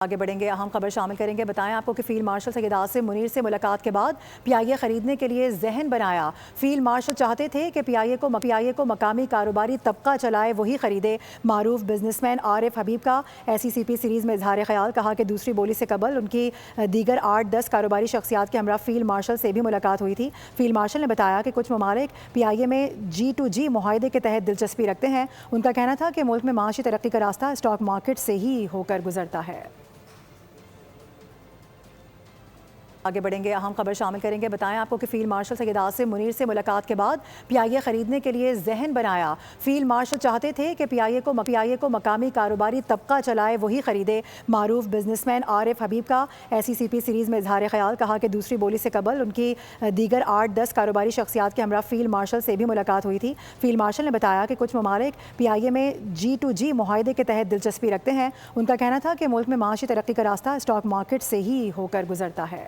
आगे बढ़ेंगे, अहम खबर शामिल करेंगे। बताएं आपको कि फील्ड मार्शल सैयद आसिम मुनीर से मुलाकात के बाद पीआईए खरीदने के लिए जहन बनाया। फील्ड मार्शल चाहते थे कि पीआईए को मकामी कारोबारी तबका चलाए, वही खरीदे। मारूफ बिजनेसमैन आरिफ हबीब का SECP सीरीज में इजहार ख्याल, कहा कि दूसरी बोली से कबल उनकी दीगर 8-10 कारोबारी शख्सियात के हमरा फील्ड मार्शल से भी मुलाकात हुई थी। फील्ड मार्शल ने बताया कि कुछ ममालिक पीआईए में G2G मुआहदे के तहत दिलचस्पी रखते हैं। उनका कहना था कि मुल्क में माशी तरक्की का रास्ता स्टॉक मार्केट से ही होकर गुजरता है। आगे बढ़ेंगे, अहम खबर शामिल करेंगे। बताएं आपको कि फील्ड मार्शल सैयद आसिम मुनीर से मुलाकात के बाद पीआईए खरीदने के लिए जहन बनाया। फील्ड मार्शल चाहते थे कि पीआईए को मकामी कारोबारी तबका चलाए, वही खरीदे। मारूफ बिजनेसमैन आरिफ हबीब का SECP सीरीज में इजहार ख्याल, कहा कि दूसरी बोली से कबल उनकी दीगर 8-10 कारोबारी शख्सियात के हमरा फील्ड मार्शल से भी मुलाकात हुई थी। फील्ड मार्शल ने बताया कि कुछ ममालिक पीआईए में G2G मुआहदे के तहत दिलचस्पी रखते हैं। उनका कहना था कि मुल्क में माशी तरक्की का रास्ता स्टॉक मार्केट से ही होकर गुजरता है।